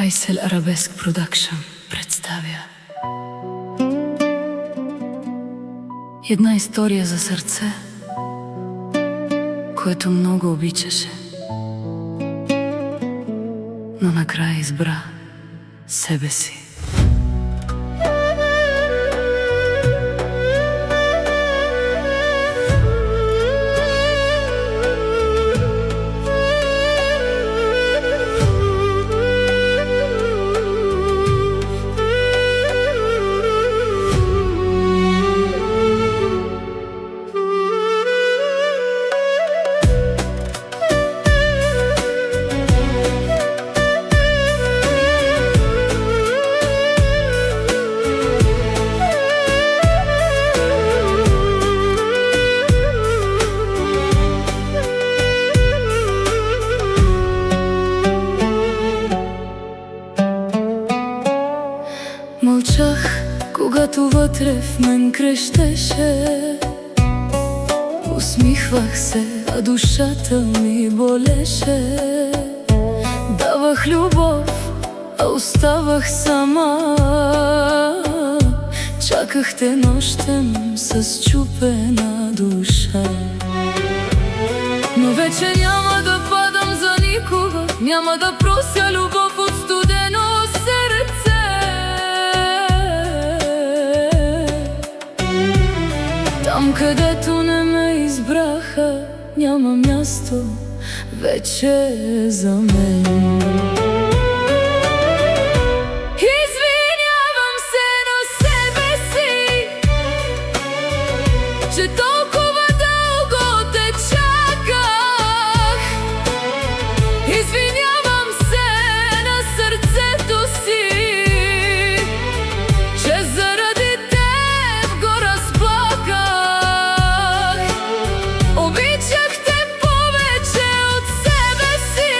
Aysel Arabesk Production представя една история за сърце, което много обичаше, но накрая избра себе си. Мълчах, когато вътре в мен крещеше. Усмихвах се, а душата ми болеше. Давах любов, а оставах сама. Чаках те нощем с чупена душа. Но вече няма да падам за никога, няма да прося любов от студено сърце. Там, където не ме избраха, няма място вече за мен. Извинявам се на себе си, че толкова дълго те чаках. Извинявам се на сърцето си, че заради теб го разплаках. Обичах те повече от себе си,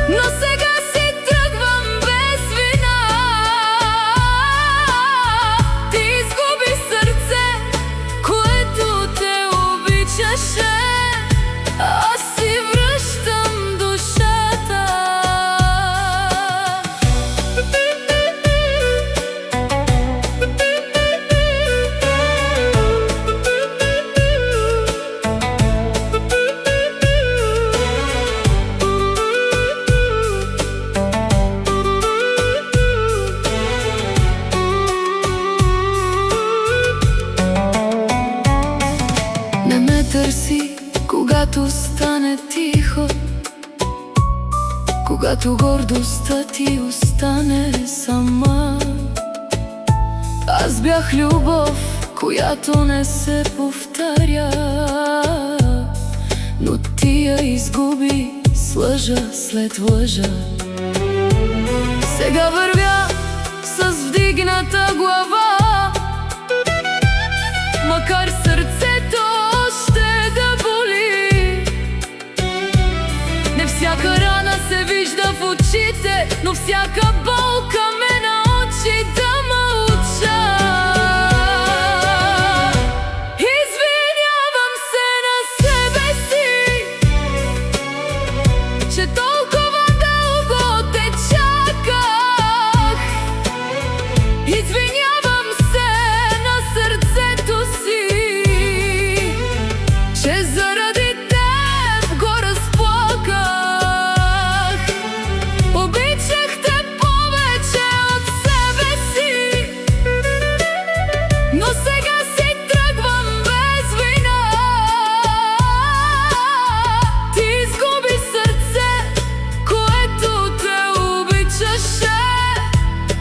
но сега си тръгвам без вина. Ти изгуби сърце, което те обичаше. Аз си връщам душата. Не ме търси, когато стане тихо, когато гордостта ти остане сама. Аз бях любов, която не се повтаря, но ти я изгуби с лъжа след лъжа. Сега вървя с вдигната глава, макар сърцето още да боли. Не всяка рана се вижда в очите, но всяка болка ме научи да мълча. Извинявам се на себе си, че толкова дълго те чаках. Извинявам се на сърцето си, че заради теб го разплаках. Обичах те повече от себе си, но сега си тръгвам без вина. Ти изгуби сърце, което те обичаше.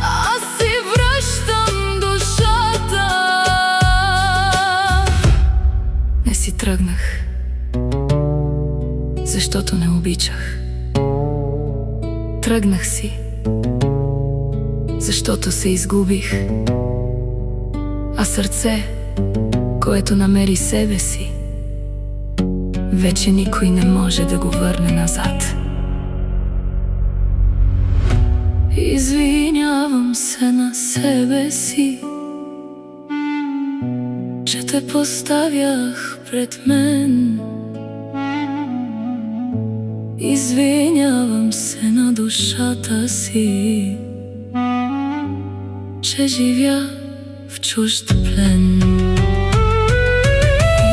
Аз си връщам душата. Не си тръгнах, защото не обичах. Тръгнах си, защото се изгубих. А сърце, което намери себе си, вече никой не може да го върне назад. Извинявам се на себе си, че те поставях пред мен. Извинявам се на душата си, че живя в чужд плен.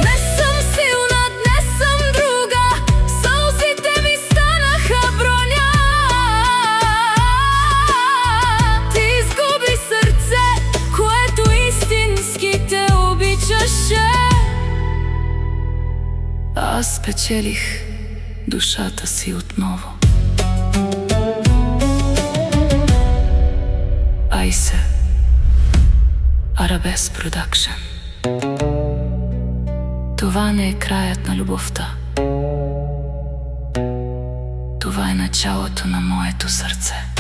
Не съм силна, не съм друга, сълзите ми станаха броня. Ти изгуби сърце, което истински те обичаше. Аз спечелих душата си отново. Айсе Арабес Продакшън. Това не е краят на любовта. Това е началото на моето сърце.